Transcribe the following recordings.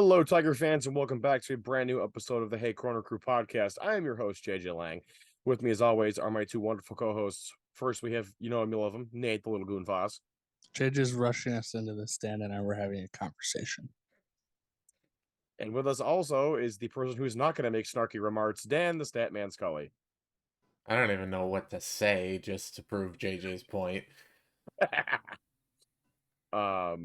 Hello, Tiger fans, and welcome back to a brand new episode of the Hey Corner Crew podcast. I am your host, JJ Lang. With me, as always, are my two wonderful co-hosts. First, we have, you know, and you love him, Nate, the little goon Foss. JJ's rushing us into the stand, and we're having a conversation. And with us also is the person who's not going to make snarky remarks, Dan, the Statman Scully. I don't even know what to say just to prove JJ's point. Yeah,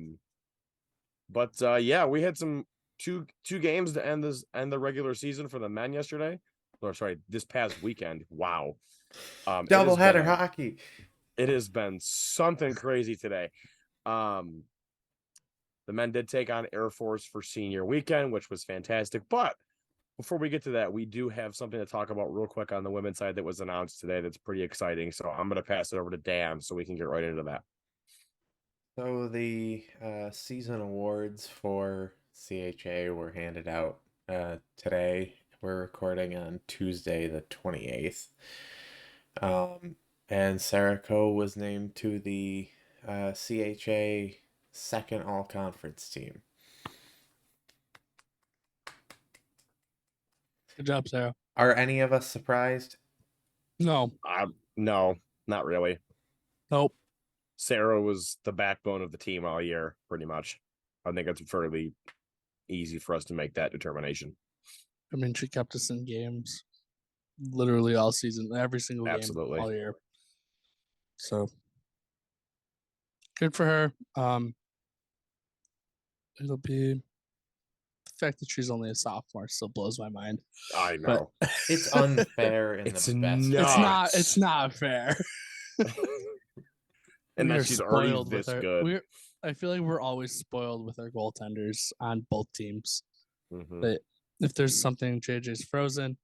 we had some two games to end the regular season for the men yesterday. Or sorry, this past weekend. Wow. Doubleheader hockey. It has been something crazy today. The men did take on Air Force for senior weekend, which was fantastic. But before we get to that, we do have something to talk about real quick on the women's side that was announced today that's pretty exciting. So I'm going to pass it over to Dan so we can get right into that. So the season awards for CHA were handed out today. We're recording on Tuesday the 28th. And Sarah Coe was named to the CHA second all-conference team. Good job, Sarah. Are any of us surprised? No. No, not really. Nope. Sarah was the backbone of the team all year, pretty much. I think it's fairly easy for us to make that determination. I mean, she kept us in games literally all season, every single game all year. So good for her. It'll be the fact that she's only a sophomore still blows my mind. I know. But it's unfair in the best. It's not fair. And that she's already this good. I feel like we're always spoiled with our goaltenders on both teams. Mm-hmm. But if there's something, JJ's frozen.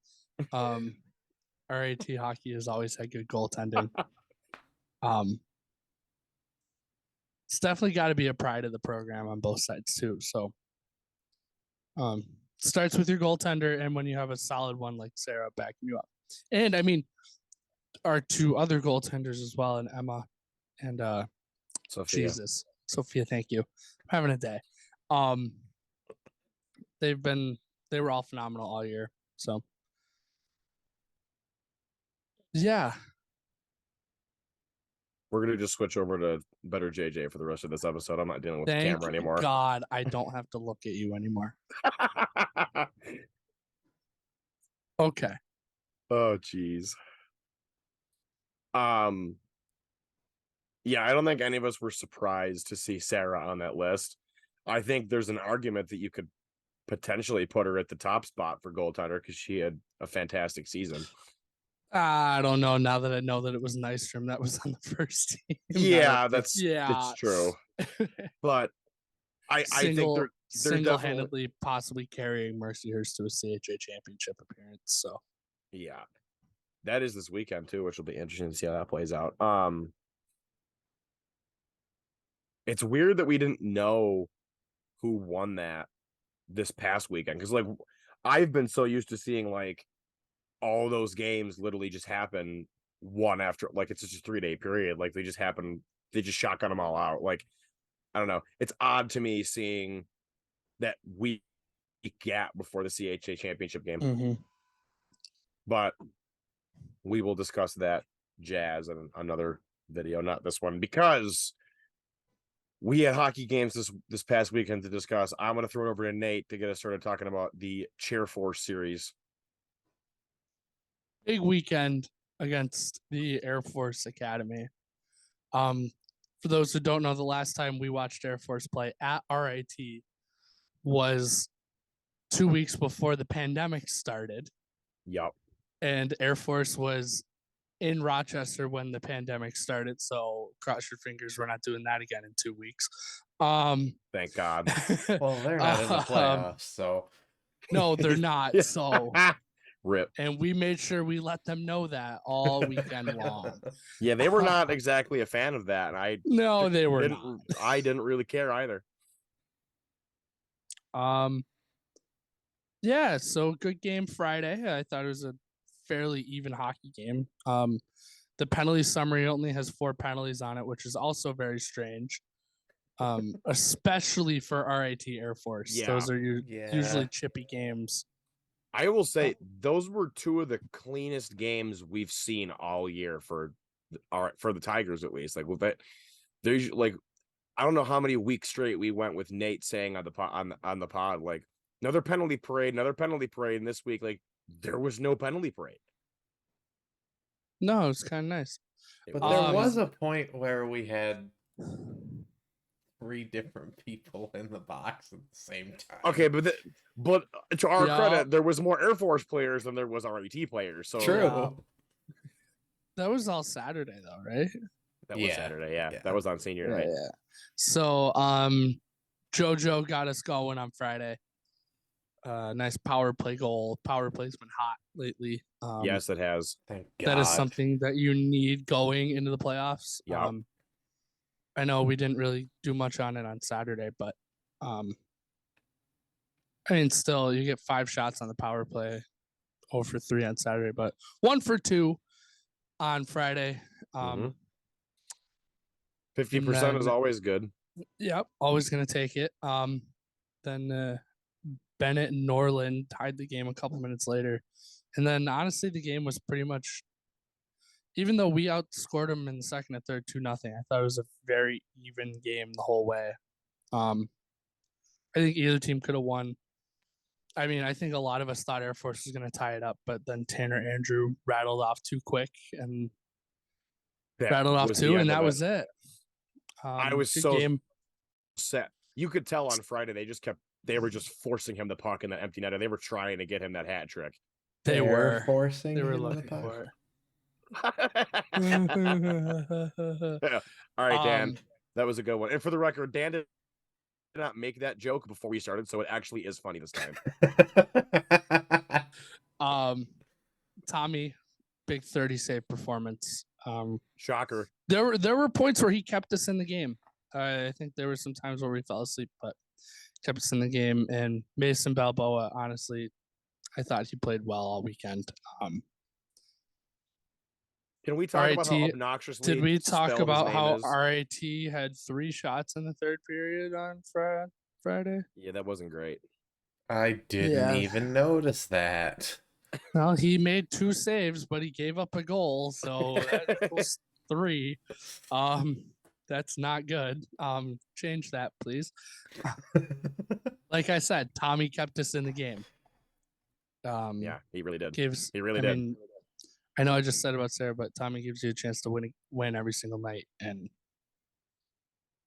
RAT hockey has always had good goaltending. It's definitely got to be a pride of the program on both sides too. So, starts with your goaltender, and when you have a solid one like Sarah backing you up, and I mean, our two other goaltenders as well, and Emma and Sophia. Sophia, thank you. I'm having a day. They were all phenomenal all year. So yeah. We're gonna just switch over to better JJ for the rest of this episode. I'm not dealing with the camera anymore. God, I don't have to look at you anymore. Okay. Oh geez. Yeah, I don't think any of us were surprised to see Sarah on that list. I think there's an argument that you could potentially put her at the top spot for goaltender because she had a fantastic season. I don't know now that I know that it was Nystrom that was on the first team. Yeah, that's true. But I think they're single-handedly possibly carrying Mercyhurst to a CHA championship appearance. So yeah, that is this weekend too, which will be interesting to see how that plays out. It's weird that we didn't know who won that this past weekend because, like, I've been so used to seeing like all those games literally just happen one after, like, it's just a 3-day period. Like they just shotgun them all out. Like, I don't know. It's odd to me seeing that week gap before the CHA championship game. Mm-hmm. But we will discuss that jazz in another video, not this one, because we had hockey games this past weekend to discuss. I'm going to throw it over to Nate to get us started talking about the Chair Force series. Big weekend against the Air Force Academy. For those who don't know, the last time we watched Air Force play at RIT was 2 weeks before the pandemic started. Yep. And Air Force was in Rochester when the pandemic started. So cross your fingers, we're not doing that again in 2 weeks. Thank God. Well, they're not in the playoffs, so. No, they're not. So rip. And we made sure we let them know that all weekend long. Yeah, they were not exactly a fan of that. And they were not. I didn't really care either. Yeah, so good game Friday. I thought it was a fairly even hockey game. The penalty summary only has 4 penalties on it, which is also very strange. Especially for RIT Air Force. Yeah. Those are Yeah. usually chippy games. I will say those were two of the cleanest games we've seen all year for the Tigers, at least. Like with that, there's like I don't know how many weeks straight we went with Nate saying on the pod like another penalty parade, and this week like there was no penalty parade. No, it's kind of nice. It But was there nice. was a point where we had 3 different people in the box at the same time. Okay, but to our Yeah. credit, there was more Air Force players than there was RET players. So True. That was all Saturday though, right? that was Yeah. Saturday. Yeah, Yeah. that was on senior night. Yeah. So JoJo got us going on Friday. Nice power play goal. Power play's been hot lately. Yes, it has. Thank God. That is something that you need going into the playoffs. Yeah. I know we didn't really do much on it on Saturday, but I mean, still, you get 5 shots on the power play, 0 for 3 on Saturday, but 1 for 2 on Friday. 50% then- is always good. Yep, always gonna take it. Then Bennett and Norland tied the game a couple minutes later, and then honestly, the game was pretty much. Even though we outscored them in the second and third 2-0, I thought it was a very even game the whole way. I think either team could have won. I mean, I think a lot of us thought Air Force was going to tie it up, but then Tanner Andrew rattled off too quick and rattled off was the 2, end and of that it. was it. I was good so game. set. You could tell on Friday they were just forcing him the puck in the empty net. They were trying to get him that hat trick. They were forcing. They were him the looking puck. for it. All right, Dan. That was a good one. And for the record, Dan did not make that joke before we started, so it actually is funny this time. Tommy, big 30 save performance. Shocker. There were points where he kept us in the game. I think there were some times where we fell asleep, but kept us in the game. And Mason Balboa, honestly, I thought he played well all weekend. Can we talk about how RIT obnoxiously Did we talk spelled his about name how is? RIT had 3 shots in the third period on Friday? Yeah, that wasn't great. I didn't Yeah. even notice that. Well, he made 2 saves, but he gave up a goal, so that equals 3. That's not good. Change that, please. Like I said, Tommy kept us in the game. Yeah, he really did. Gives He really I did. mean, I know I just said about Sarah, but Tommy gives you a chance to win every single night, and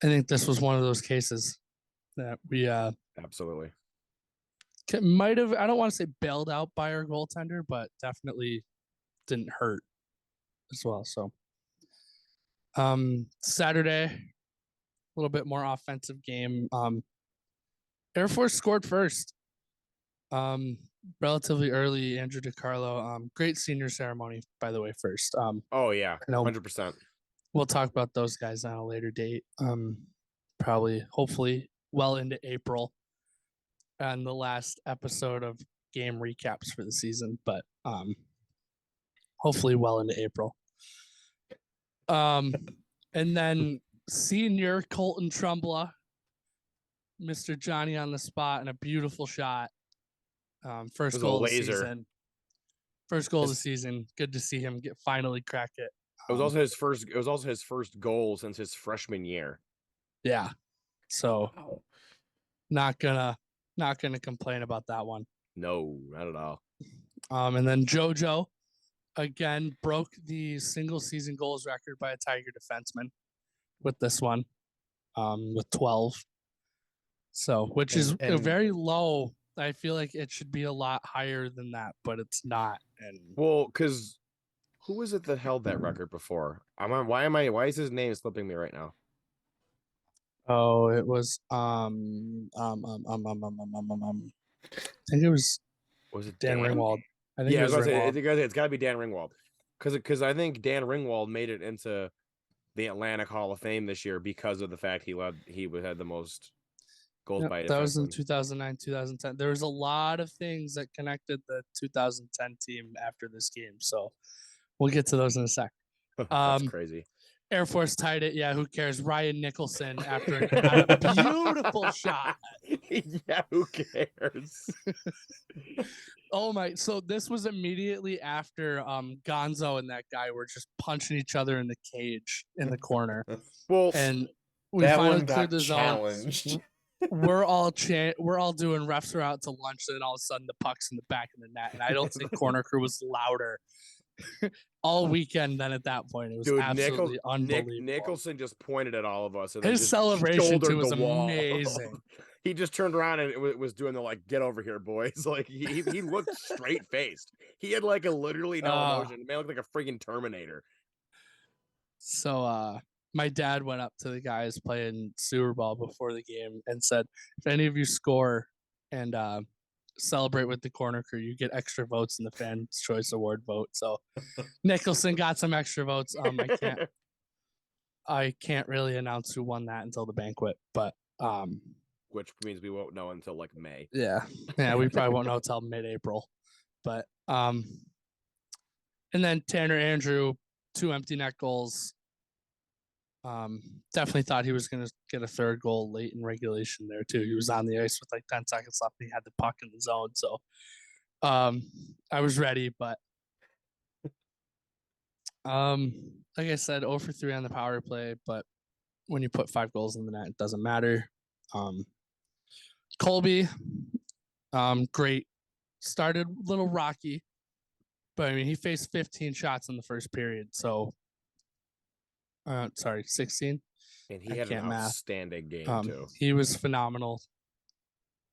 I think this was one of those cases that we Absolutely. might have. I don't want to say bailed out by our goaltender, but definitely didn't hurt as well. So, Saturday, a little bit more offensive game. Air Force scored first. Relatively early, Andrew DiCarlo. Great senior ceremony, by the way. First, Oh yeah, I know 100%. we'll talk about those guys on a later date. Probably, hopefully, well into April, and the last episode of game recaps for the season. But hopefully, well into April. And then senior Colton Trumbla, Mr. Johnny on the spot, and a beautiful shot. First was a goal of the laser. season. First goal of the It's- season. Good to see him finally crack it. It was also his first. It was also his first goal since his freshman year. Yeah. So Wow. not gonna complain about that one. No, not at all. And then JoJo again broke the single season goals record by a Tiger defenseman with this one, with 12. So, which is And- very low. I feel like it should be a lot higher than that, but it's not. And Well, because who was it that held that record before? Why is his name slipping me right now? oh, it was I think it was Was it Dan Ringwald. I think Yeah, it was Ringwald. it's got to be Dan Ringwald, because I think Dan Ringwald made it into the Atlantic Hall of Fame this year because of the fact he had the most goals Yep, by a that was in defenseman. 2009, 2010. There was a lot of things that connected the 2010 team after this game, so we'll get to those in a sec. That's Um, crazy. Air Force tied it. Yeah, who cares? Ryan Nicholson after a beautiful shot. Yeah, who cares? Oh my! So this was immediately after Gonzo and that guy were just punching each other in the cage in the corner, Well, and we That finally one cleared got the zone. challenged. We're all doing refs are out to lunch, and then all of a sudden the puck's in the back of the net, and I don't think corner crew was louder all weekend than at that point. It was dude, absolutely unbelievable. Nicholson just pointed at all of us and His then just celebration shouldered too was the wall. amazing. He just turned around and it was doing the like, get over here, boys. Like he looked straight faced. He had like a literally no emotion. The man looked like a freaking Terminator. So my dad went up to the guys playing Super Bowl before the game and said, if any of you score and celebrate with the corner crew, you get extra votes in the Fans Choice Award vote. So Nicholson got some extra votes. I can't really announce who won that until the banquet, but which means we won't know until like May. Yeah, we probably won't know until mid-April. But and then Tanner Andrew, 2 empty net goals. Definitely thought he was going to get a third goal late in regulation there too. He was on the ice with like 10 seconds left and he had the puck in the zone. So I was ready, but like I said, 0 for 3 on the power play, but when you put 5 goals in the net, it doesn't matter. Colby, great. Started a little rocky, but I mean, he faced 15 shots in the first period. So, 16. And he had an outstanding game too. He was phenomenal,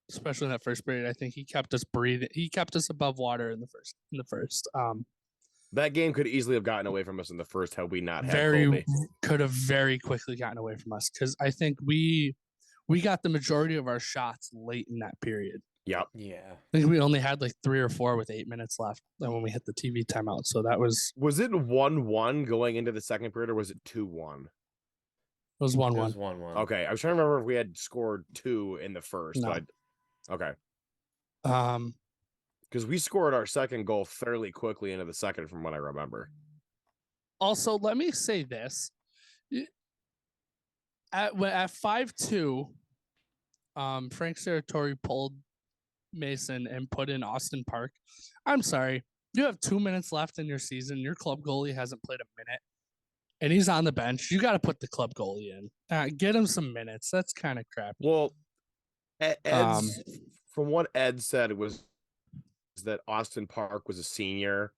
especially in that first period. I think he kept us breathing. He kept us above water in the first. That game could easily have gotten away from us in the first had we not had Colby. Colby. Could have very quickly gotten away from us because I think we got the majority of our shots late in that period. Yep. Yeah. I think we only had like 3 or 4 with 8 minutes left when we hit the TV timeout. So that was it 1-1 going into the second period or was it 2-1? It was 1-1. It was 1-1. Okay, I was trying to remember if we had scored 2 in the first. No. Okay. Because we scored our second goal fairly quickly into the second, from what I remember. Also, let me say this: at 5-2, Frank Serratori pulled Mason and put in Austin Park. I'm sorry, you have 2 minutes left in your season. Your club goalie hasn't played a minute, and he's on the bench. You got to put the club goalie in. Get him some minutes. That's kind of crappy. Well, from what Ed said, it was that Austin Park was a senior,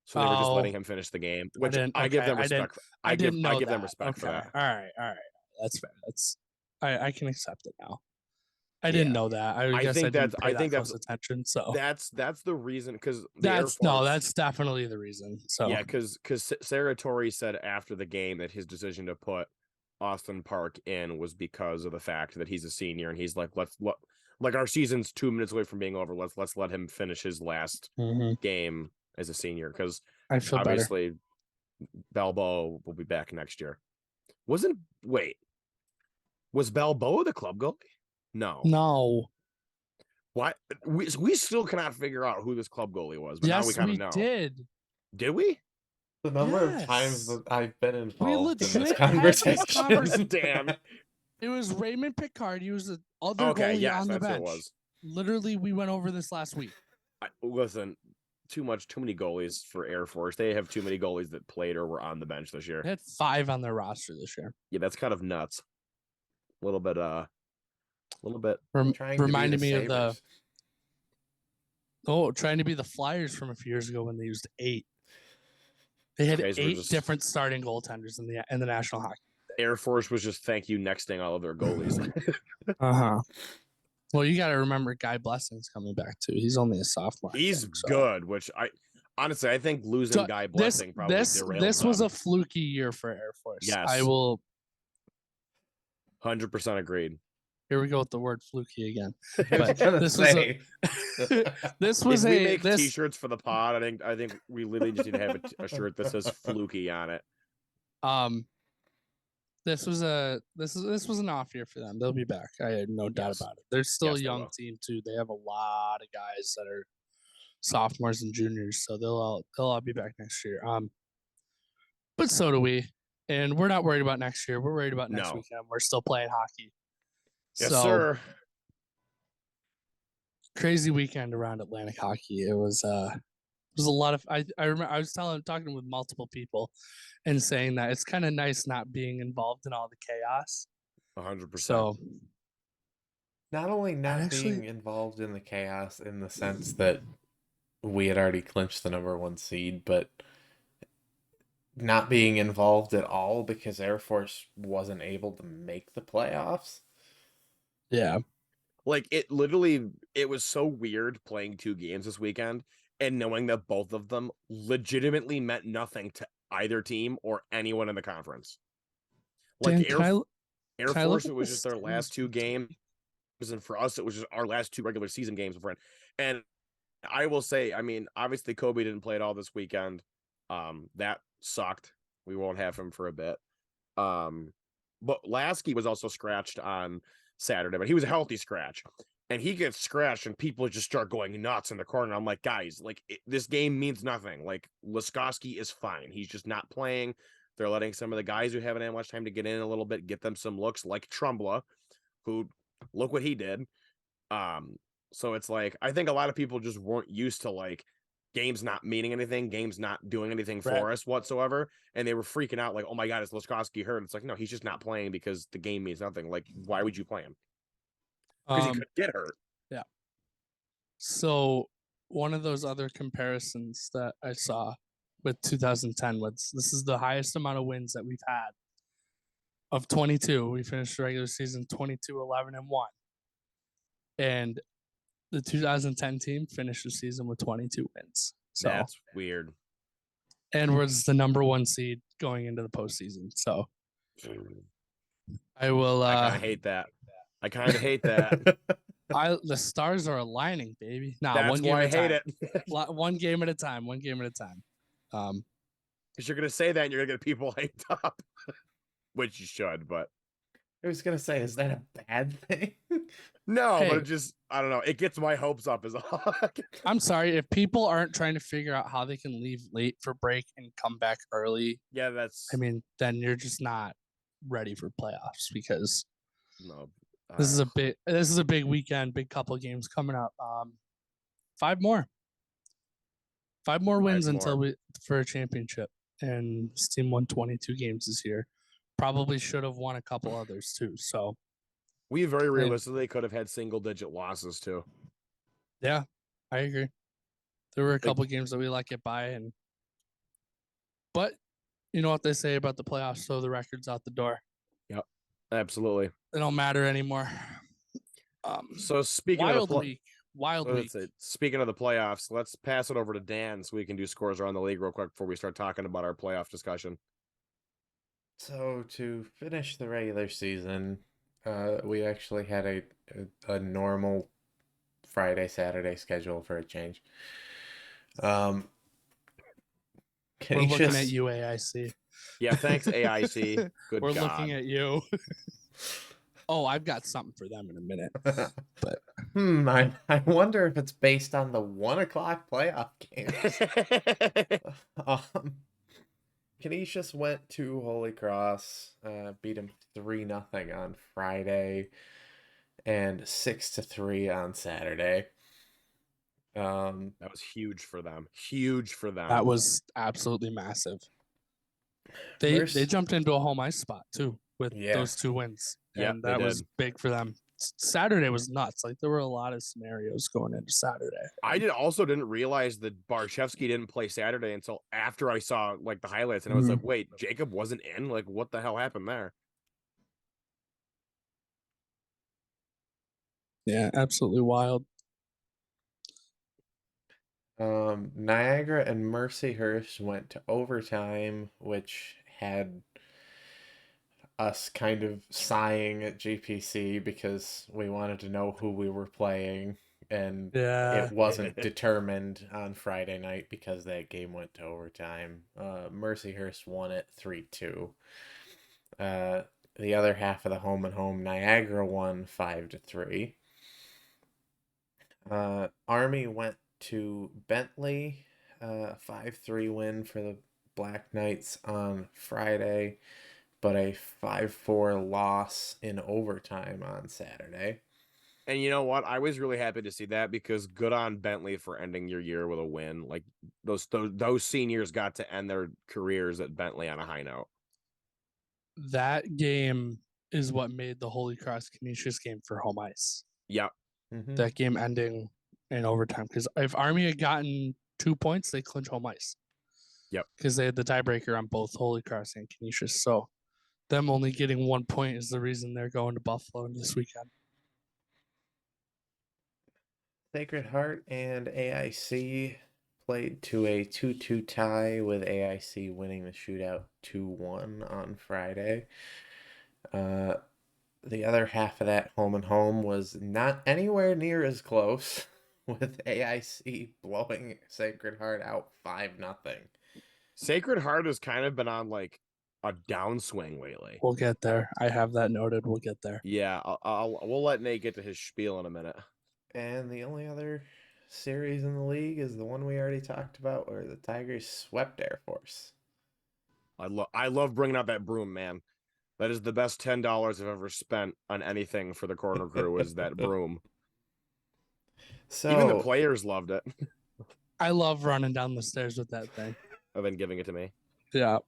so they were just letting him finish the game. Which I give them respect. I give them respect for that. All right. That's fair. I can accept it now. I didn't know that. I think that's attention. So that's the reason, because that's definitely the reason. So yeah, because Serratori said after the game that his decision to put Austin Park in was because of the fact that he's a senior, and he's like, like our season's 2 minutes away from being over. Let's let him finish his last game as a senior, because obviously Balboa will be back next year. Was Balboa the club goalie? No. What? We still cannot figure out who this club goalie was, but now we kind of know. Did we? The number of times that I've been involved in this had conversation. Damn. It was Raymond Picard. He was the other goalie on the bench. It was. Literally, we went over this last week. Listen, too many goalies for Air Force. They have too many goalies that played or were on the bench this year. They had 5 on their roster this year. Yeah, that's kind of nuts. A little bit reminded me of trying to be the Flyers from a few years ago when they used 8. They had 8 different starting goaltenders in the National Hockey League. Air Force was just thank you nexting all of their goalies. Well, you got to remember Guy Blessing's coming back too. He's only a sophomore. He's good, which I think losing Guy Blessing probably derailed this was them. a fluky year for Air Force. Yes, I will 100% agreed. Here we go with the word fluky again. But this was we make t-shirts for the pod. I think we literally just need to have a shirt that says fluky on it. This was an off year for them. They'll be back. I have no doubt about it. They're still a young team too. They have a lot of guys that are sophomores and juniors, so they'll all be back next year. But so do we. And we're not worried about next year. We're worried about next No. weekend. We're still playing hockey. Yes, So sir. crazy weekend around Atlantic hockey. It was a lot of I remember I was talking with multiple people and saying that it's kind of nice not being involved in all the chaos. 100%. So Not only not actually- being involved in the chaos in the sense that we had already clinched the number 1 seed, but not being involved at all because Air Force wasn't able to make the playoffs. yeah, Like it was so weird playing 2 games this weekend and knowing that both of them legitimately meant nothing to either team or anyone in the conference. Like Dan, Air can I look Force, at it was the just their last 2 games, and for us, it was just our last 2 regular season games, friend. And I will say, I mean, obviously Kobe didn't play at all this weekend. That sucked. We won't have him for a bit. But Lasky was also scratched on Saturday, but he was a healthy scratch. And he gets scratched, and people just start going nuts in the corner. I'm like, guys, like this game means nothing. Like Laskowski is fine. He's just not playing. They're letting some of the guys who haven't had much time to get in a little bit get them some looks, like Trumbla, who look what he did. So it's like I think a lot of people just weren't used to like games not meaning anything, games not doing anything for Right. us whatsoever, and they were freaking out like, "Oh my god, is Laskowski hurt?" It's like, no, he's just not playing because the game means nothing. Like, why would you play him? Because he could get hurt. Yeah. So one of those other comparisons that I saw with 2010 was this is the highest amount of wins that we've had of 22. We finished the regular season 22-11-1. And the 2010 team finished the season with 22 wins. So That's weird. and was the number 1 seed going into the postseason. So I will I kind of hate that. I kind of hate that. the stars are aligning, baby. Nah, That's one game why I at a hate time. it. One game at a time. One game at a time. Because you're gonna say that, and you're gonna get people hyped up, which you should. But I was gonna say, is that a bad thing? no, Hey. but it just I don't know. It gets my hopes up as all. I'm sorry if people aren't trying to figure out how they can leave late for break and come back early. Yeah, that's. I mean, then you're just not ready for playoffs because no. this is a big weekend, big couple of games coming up. 5 more wins until for a championship, and this team won 22 games this year. Probably should have won a couple others too. So we very realistically could have had single-digit losses too. yeah, I agree. There were a couple of games that we let get by, but you know what they say about the playoffs, so the record's out the door. Yep, absolutely. They don't matter anymore. So speaking of wild week. Speaking of the playoffs, let's pass it over to Dan so we can do scores around the league real quick before we start talking about our playoff discussion. So to finish the regular season, we actually had a normal Friday, Saturday schedule for a change. We're looking at you, AIC. Yeah, thanks, AIC. Good We're God. looking at you. Oh, I've got something for them in a minute. But I wonder if it's based on the 1:00 playoff games. Canisius went to Holy Cross, beat him 3-0 on Friday, and 6-3 on Saturday. That was huge for them. Huge for them. that was absolutely massive. They jumped into a home ice spot too with those 2 wins. Yeah, and that was big for them. Saturday was nuts. Like there were a lot of scenarios going into Saturday. I didn't realize that Barshevsky didn't play Saturday until after I saw like the highlights, and I was like, wait, Jacob wasn't in? Like, what the hell happened there? Yeah, absolutely wild. Niagara and Mercyhurst went to overtime, which had us kind of sighing at GPC because we wanted to know who we were playing, and it wasn't determined on Friday night because that game went to overtime. Mercyhurst won it 3-2. The other half of the home and home, Niagara won 5-3. Army went to Bentley, 5-3 win for the Black Knights on Friday, but a 5-4 loss in overtime on Saturday. And you know what? I was really happy to see that because good on Bentley for ending your year with a win. Like those seniors got to end their careers at Bentley on a high note. That game is what made the Holy Cross Canisius game for home ice. Yep. Mhm. That game ending in overtime, because if Army had gotten 2 points, they clinch home ice. Yep. Because they had the tiebreaker on both Holy Cross and Canisius. So them only getting 1 point is the reason they're going to Buffalo this weekend. Sacred Heart and AIC played to a 2-2 tie, with AIC winning the shootout 2-1 on Friday. The other half of that home and home was not anywhere near as close, with AIC blowing Sacred Heart out 5-0. Sacred Heart has kind of been on like a downswing lately. We'll get there. I have that noted. We'll get there. Yeah, we'll let Nate get to his spiel in a minute. And the only other series in the league is the one we already talked about, where the Tigers swept Air Force. I love bringing out that broom, man. That is the best $10 I've ever spent on anything for the corner crew. Is that broom? So Even the players loved it. I love running down the stairs with that thing. And then giving it to me. Yeah.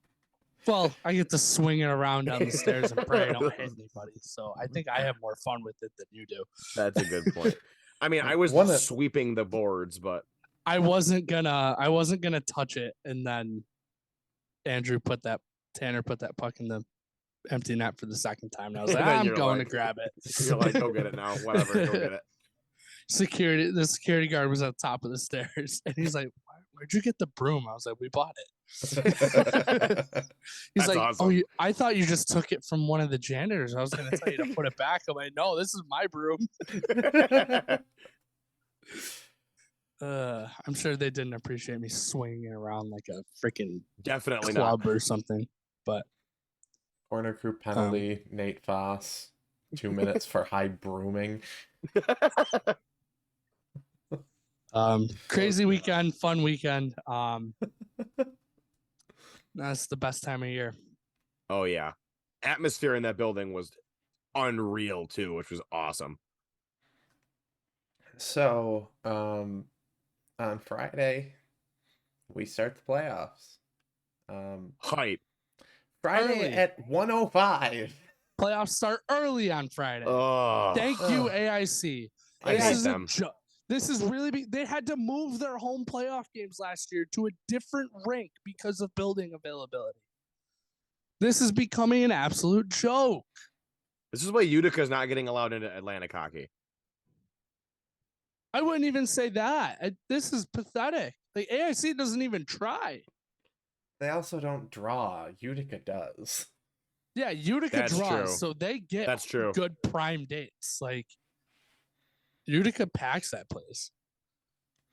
Well, I get to swing it around down the stairs and pray I don't hit anybody. So I think I have more fun with it than you do. That's a good point. I mean, I was sweeping the boards, but I wasn't gonna touch it, and then Tanner put that puck in the empty net for the second time. And I was like, And then I'm you're going like- to grab it. you're like, go get it now. Whatever, go get it. The security guard was at the top of the stairs, and he's like, "Where'd you get the broom?" I was like, "We bought it." He's That's like, awesome. "Oh, I thought you just took it from one of the janitors. I was going to tell you to put it back." I'm like, "No, this is my broom." I'm sure they didn't appreciate me swinging it around like a freaking Definitely not. club or something. But corner crew penalty, Nate Foss, 2 minutes for high brooming. crazy weekend, fun weekend. That's the best time of year. Oh yeah, atmosphere in that building was unreal too, which was awesome. So, on Friday, we start the playoffs. Hype. Friday Early. at 1:05. Playoffs start early on Friday. Oh, Thank you, AIC. I This hate is them. this is really big. They had to move their home playoff games last year to a different rink because of building availability. This is becoming an absolute joke. This is why Utica's not getting allowed into Atlantic hockey. I wouldn't even say that. This is pathetic. Like AIC doesn't even try. They also don't draw. Utica does. Yeah, Utica That's draws, true. so they get That's true. good prime dates. Like Utica packs that place.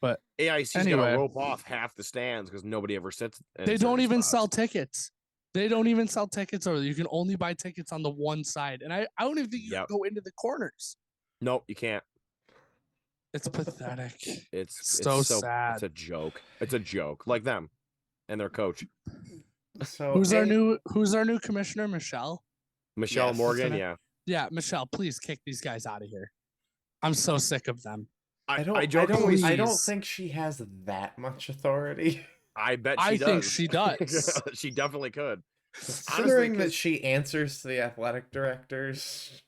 But AIC's Anyway. gonna rope off half the stands because nobody ever sits. in they don't certain even spots. sell tickets. They don't even sell tickets, or you can only buy tickets on the one side. And I don't even think you Yep. can go into the corners. Nope, you can't. It's pathetic. It's so sad. It's a joke. It's a joke, like them and their coach, So Who's our new commissioner, Michelle? Michelle Yes. Morgan. What's her Yeah, Yeah, Michelle, please kick these guys out of here. I'm so sick of them. I jokingly, Please. don't think she has that much authority. I bet she I does. think she does. She definitely could. Considering that 'cause- she answers to the athletic directors,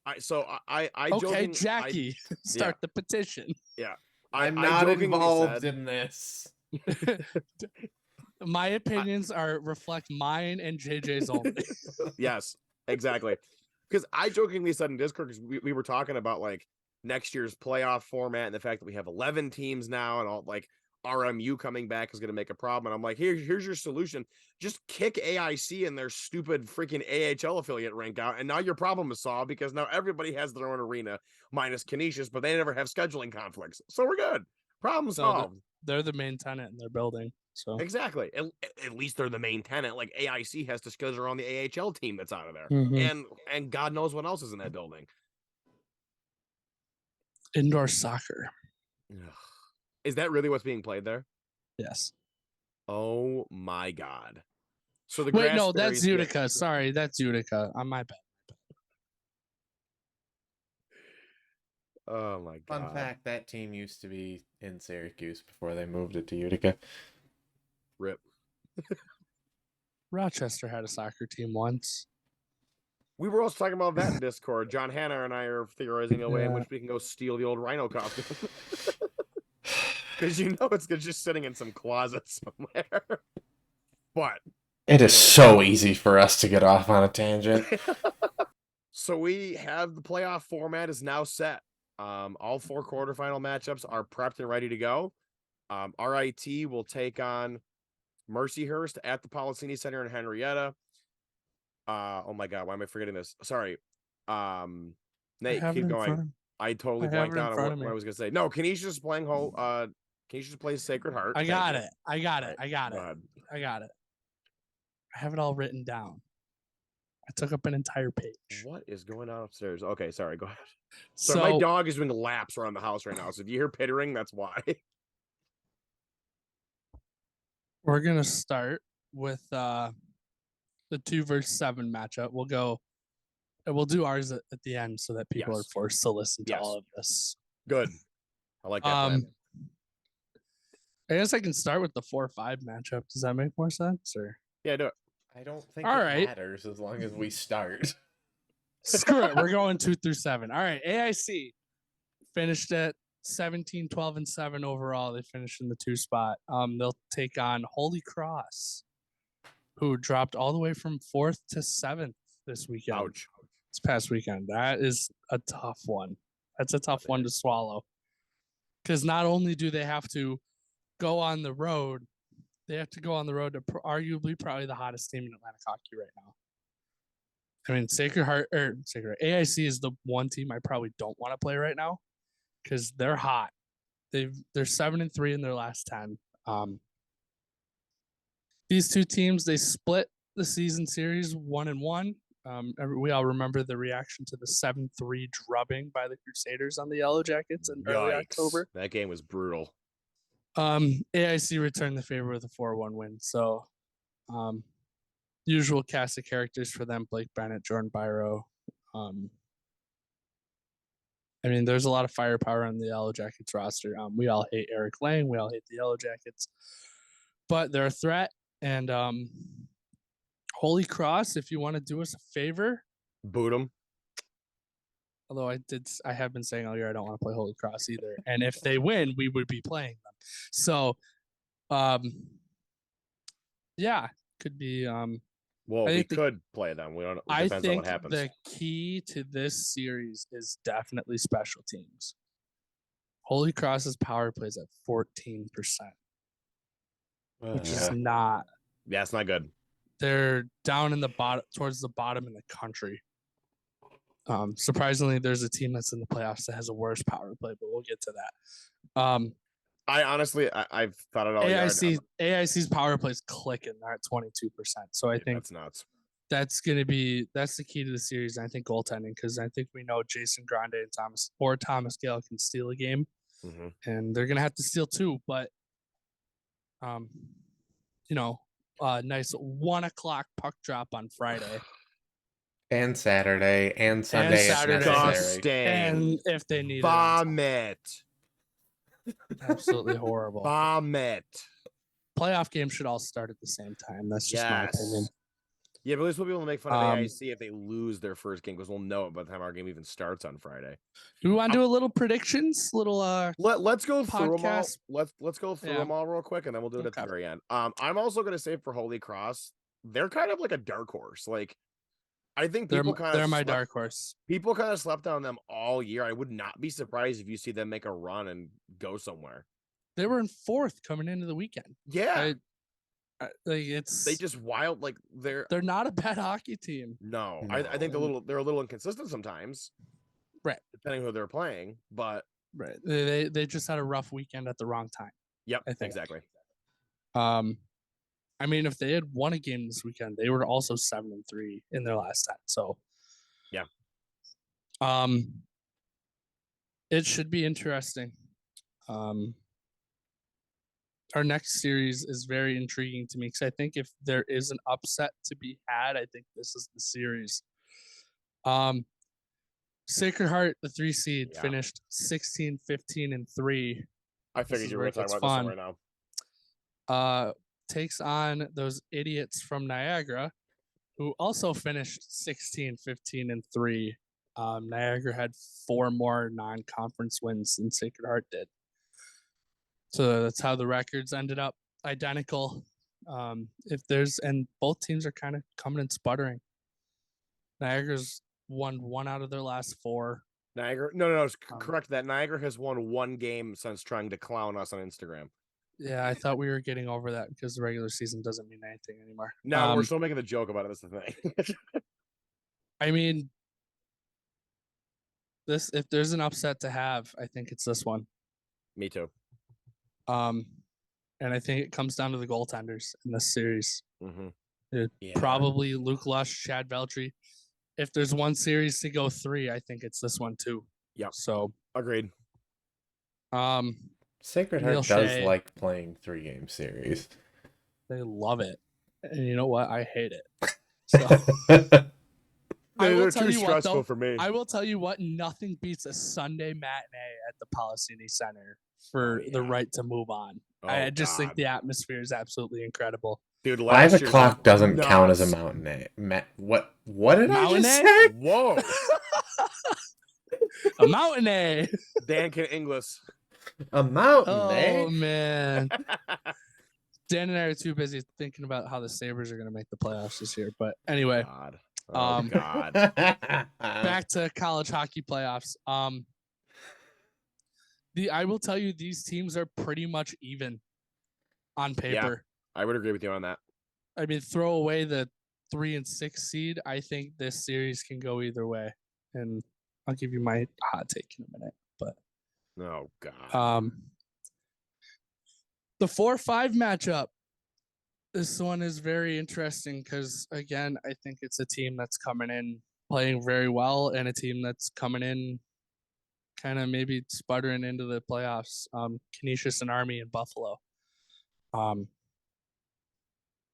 I Okay, joking- Jackie, start the petition. I'm I not jokingly involved said- in this. My opinions reflect mine and JJ's only. Yes, exactly. Because I jokingly said in Discord, because we were talking about like next year's playoff format and the fact that we have 11 teams now and all like RMU coming back is going to make a problem. And I'm like, here's your solution. Just kick AIC and their stupid freaking AHL affiliate rank out. And now your problem is solved because now everybody has their own arena minus Canisius, but they never have scheduling conflicts. So we're good. Problem So solved. They're the main tenant in their building. So Exactly. At least they're the main tenant. Like AIC has to schedule on the AHL team that's out of there. Mhm. And God knows what else is in that building. Indoor soccer. Is that really what's being played there? Yes. Oh my god. So the Wait, grass no, that's fairies get- Utica. Sorry, that's Utica. On my bad. Oh my Fun god. fact, that team used to be in Syracuse before they moved it to Utica. Rip. Rochester had a soccer team once. We were also talking about that in Discord. John Hanna and I are theorizing a way in Yeah. which we can go steal the old Rhino costume. Because you know it's just sitting in some closet somewhere. But It is so easy for us to get off on a tangent. so we have the playoff format is now set. All 4 quarterfinal matchups are prepped and ready to go. RIT will take on Mercyhurst at the Policini Center in Henrietta. Oh my god, why am I forgetting this? Sorry. Nate, keep going. I totally blanked out on what I was gonna say. No, Kenesha's playing whole Kenesha's plays Sacred Heart. I Thank got you. it. I got it. Right, I got go it. ahead. I got it. I have it all written down. I took up an entire page. What is going on upstairs? Okay, sorry, go ahead. So, So my dog is doing laps around the house right now. So if you hear pittering, that's why. we're gonna start with the 2 versus 7 matchup. We'll do ours at the end so that people are Yes. forced to listen to Yes. all of this. Good. I like that plan. I guess I can start with the 4-5 matchup. Does that make more sense? Or Yeah, do it. I don't think All it right. matters as long as we start. screw it. We're going 2 through 7. All right. AIC finished at 17, 12, and 7 overall. They finished in the 2 spot. They'll take on Holy Cross, who dropped all the way from 4th to 7th this weekend. Ouch. This past weekend. That is a tough one. That's a tough one to swallow. Because not only do they have to go on the road, they have to go on the road to arguably probably the hottest team in Atlantic hockey right now. I mean, Sacred Heart AIC is the one team I probably don't want to play right now because they're hot. They're 7-3 in their last 10. These 2 teams, they split the season series 1-1. We all remember the reaction to the 7-3 drubbing by the Crusaders on the Yellow Jackets in early October. That game was brutal. AIC returned the favor with a 4-1 win. So, usual cast of characters for them: Blake Bennett, Jordan Byro. I mean, there's a lot of firepower on the Yellow Jackets roster. We all hate Eric Lang. We all hate the Yellow Jackets, but they're a threat. And Holy Cross, if you want to do us a favor, Boot them. although I have been saying all year I don't want to play Holy Cross either. And if they win, we would be playing them. So, yeah, could be. Well, I we think the- could play them. We don't. It I depends on think what happens. the key to this series is definitely special teams. Holy Cross's power plays at 14%, which is not. Yeah, it's not good. They're down in the bottom, towards the bottom in the country. Surprisingly, there's a team that's in the playoffs that has a worse power play, but we'll get to that. I honestly, I've thought it all. AIC's power play is clicking. They're at 22%. So I think that's nuts. that's the key to the series. And I think goaltending, because I think we know Jason Grande and Thomas Gale can steal a game, and they're gonna have to steal 2. But nice 1:00 puck drop on Friday and Saturday and Sunday. Disgusting. And if they need vomit. Absolutely horrible. Vomit. Playoff games should all start at the same time. That's just my opinion. Yeah, but at least we'll be able to make fun of AIC if they lose their first game, because we'll know it by the time our game even starts on Friday. Do we want to do a little predictions? Let's go through them all. podcast? Let's go through them all real quick, and then we'll do it at the very end. I'm also going to say for Holy Cross, they're kind of like a dark horse. Like, I think people they're my dark horse. People kind of slept on them all year. I would not be surprised if you see them make a run and go somewhere. They were in 4th coming into the weekend. Yeah. They just wild, like they're not a bad hockey team. No. I think they're a little inconsistent sometimes, right? Depending who they're playing, but right, they just had a rough weekend at the wrong time. Yep, I think exactly. I mean, if they had won a game this weekend, they were also 7-3 in their last 10. So yeah, it should be interesting. our next series is very intriguing to me because I think if there is an upset to be had, I think this is the series. Sacred Heart, the 3 seed, Yeah. finished 16, 15, and 3. I This figured is you where were it going to talk gets about this one fun. right now. Takes on those idiots from Niagara, who also finished 16, 15, and 3. Niagara had 4 more non-conference wins than Sacred Heart did. So that's how the records ended up identical. And both teams are kind of coming and sputtering. Niagara's won 1 out of their last 4. Niagara? No, correct that. Niagara has won 1 game since trying to clown us on Instagram. Yeah, I thought we were getting over that because the regular season doesn't mean anything anymore. No, we're still making the joke about it. That's the thing. I mean, if there's an upset to have, I think it's this one. Me too. And I think it comes down to the goaltenders in this series. Mm-hmm. Probably Luke Lush, Chad Veltri. If there's one series to go 3, I think it's this one too. Yep. So agreed. Sacred Heart Neil does Shea, like playing 3-game series. They love it. And you know what? I hate it. So They're too stressful for me. I will tell you what, nothing beats a Sunday matinee at the Policini Center for the right to move on. I just think the atmosphere is absolutely incredible. Dude, 5 o'clock doesn't count as a matinee. What did I just say? Whoa. A matinee. Dan can English. A matinee? Oh, man. Dan and I are too busy thinking about how the Sabres are going to make the playoffs this year. But anyway. God. Back to college hockey playoffs. I will tell you, these teams are pretty much even on paper. Yeah, I would agree with you on that. I mean, throw away the 3 and 6 seed. I think this series can go either way, and I'll give you my hot take in a minute. But oh god, the 4-5 matchup. This one is very interesting because, again, I think it's a team that's coming in playing very well and a team that's coming in kind of maybe sputtering into the playoffs. Canisius and Army in Buffalo.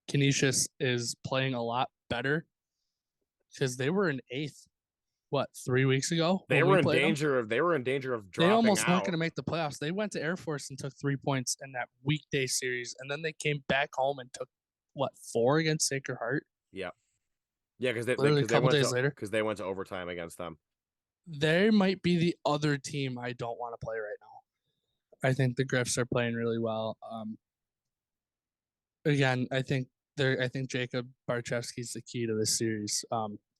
Canisius is playing a lot better because they were in 8th, 3 weeks ago? They were in danger of dropping They almost out. weren't going to make the playoffs. They went to Air Force and took 3 points in that weekday series, and then they came back home and took 4 against Sacred Heart. Yeah, because they literally a couple days later, because they went to overtime against them. They might be the other team I don't want to play right now. I think the Griffs are playing really well. Again, I think Jacob Barchevsky is the key to this series.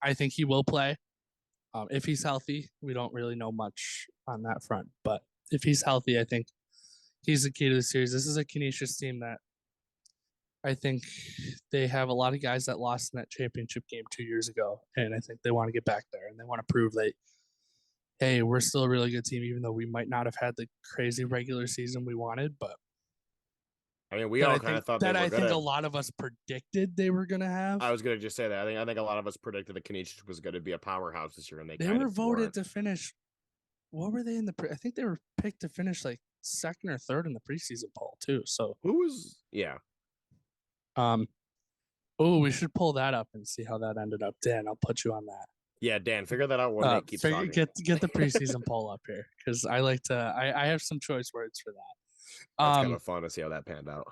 I think he will play. If he's healthy, we don't really know much on that front. But if he's healthy, I think he's the key to the series. This is a Canisius team that I think they have a lot of guys that lost in that championship game 2 years ago. And I think they want to get back there and they want to prove that, hey, we're still a really good team, even though we might not have had the crazy regular season we wanted. But I mean, we all kind of thought that I think a lot of us predicted they were going to have. I was going to just say that. I think a lot of us predicted that Canisius was going to be a powerhouse this year, and they were voted to finish. What were they in the? I think they were picked to finish like 2nd or 3rd in the preseason poll too. So who was? Yeah. Oh, we should pull that up and see how that ended up. Dan, I'll put you on that. Yeah, Dan, figure that out when they keep talking. Get the preseason poll up here because I like to. I have some choice words for that. That's kind of fun to see how that panned out.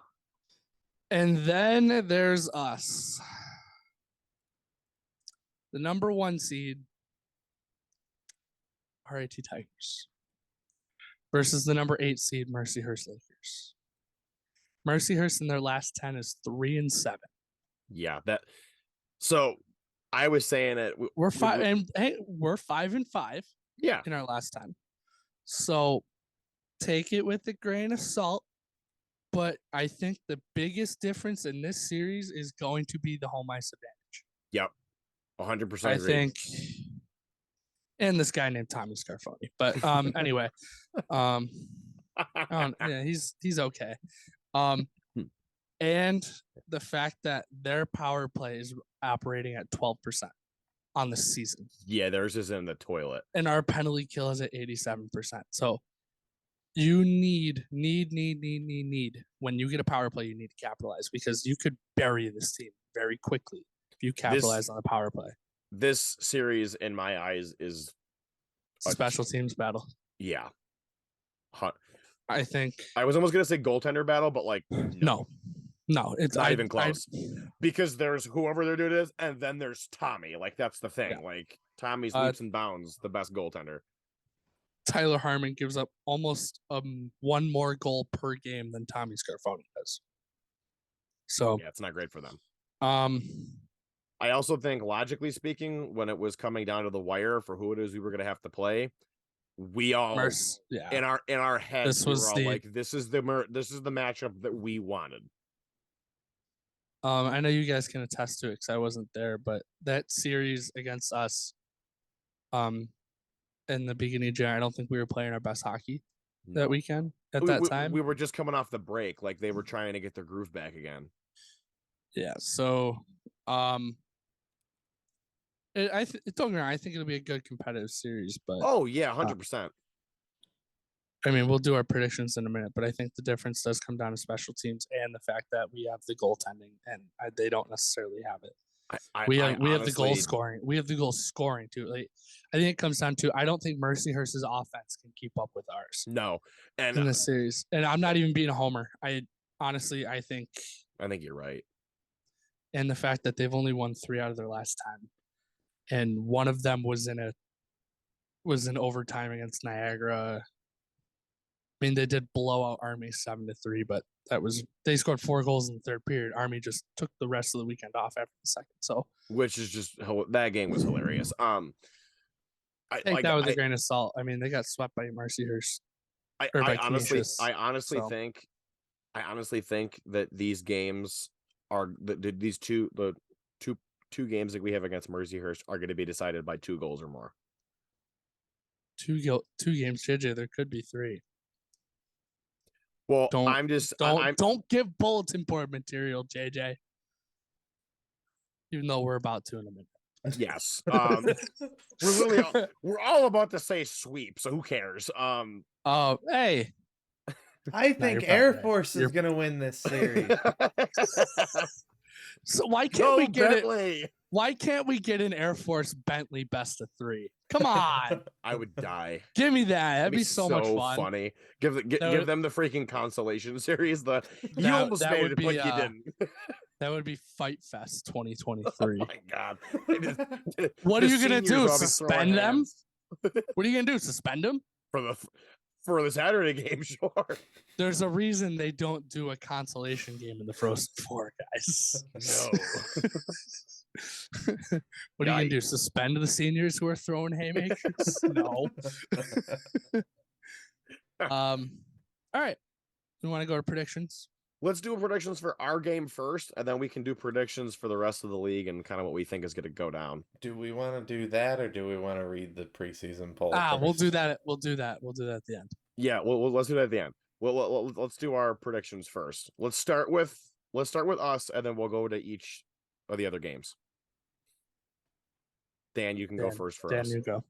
And then there's us, the number 1 seed, RIT Tigers, versus the number 8 seed, Mercyhurst Lakers. Mercyhurst in their last 10 is 3-7. Yeah, that. So I was saying it. We're 5 and hey, we're 5-5. Yeah, in our last 10. So take it with a grain of salt. But I think the biggest difference in this series is going to be the home ice advantage. Yep, 100%. I think, and this guy named Tommy Scarfoni. But anyway, yeah, he's okay. And the fact that their power play is operating at 12% on the season. Yeah, theirs is in the toilet. And our penalty kill is at 87%. So You need. When you get a power play, you need to capitalize because you could bury this team very quickly if you capitalize on a power play. This series, in my eyes, is Special teams battle. yeah. I think I was almost gonna say goaltender battle, but like no, it's not even close. Because there's whoever their dude is, and then there's Tommy. Like that's the thing. Yeah. Like Tommy's leaps and bounds the best goaltender. Tyler Harmon gives up almost one more goal per game than Tommy Scarfoni does. So yeah, it's not great for them. I also think, logically speaking, when it was coming down to the wire for who it is we were going to have to play, we all in our heads we were all like, this is the matchup that we wanted. I know you guys can attest to it because I wasn't there, but that series against us, in the beginning of January, I don't think we were playing our best hockey that weekend that time. We were just coming off the break, like they were trying to get their groove back again. Yeah, so don't get me wrong, I think it'll be a good competitive series, but 100%. I mean, we'll do our predictions in a minute, but I think the difference does come down to special teams and the fact that we have the goaltending, and they don't necessarily have it. We have the goal scoring. We have the goal scoring too. Like, I think it comes down to I don't think Mercyhurst's offense can keep up with ours. No, and in this series, and I'm not even being a homer. I think you're right. And the fact that they've only won 3 out of their last 10, and one of them was in overtime against Niagara. I mean, they did blow out Army 7-3, but they scored 4 goals in the third period. Army just took the rest of the weekend off after the second. So, which is just that game was hilarious. I think that was a grain of salt. I mean, they got swept by Mercyhurst. I honestly think that these games are the two games that we have against Mercyhurst are going to be decided by 2 goals or more. 2 games, JJ. There could be 3. Well, don't give bulletin board material, JJ. Even though we're about to in a minute. Yes. We're all about to say sweep, so who cares? Hey. I think Air Force is going to win this series. So why can't we get it? Why can't we get an Air Force Bentley best of 3? Come on. I would die. Give me that. That'd be so much fun. Funny. Give them the freaking consolation series. You almost made it, but you didn't. That would be Fight Fest 2023. Oh my God. What are you going to do? Suspend them? What are you going to do? Suspend them? For the Saturday game, sure. There's a reason they don't do a consolation game in the Frozen Four, guys. No. What are you going to do? Suspend the seniors who are throwing haymakers? No. All right. We want to go to predictions? Let's do predictions for our game first, and then we can do predictions for the rest of the league and kind of what we think is going to go down. Do we want to do that, or do we want to read the preseason poll? We'll do that. We'll do that at the end. Yeah, let's do that at the end. Well, let's do our predictions first. Let's start with us, and then we'll go to each of the other games. Dan, you can go first for us. Dan, you go.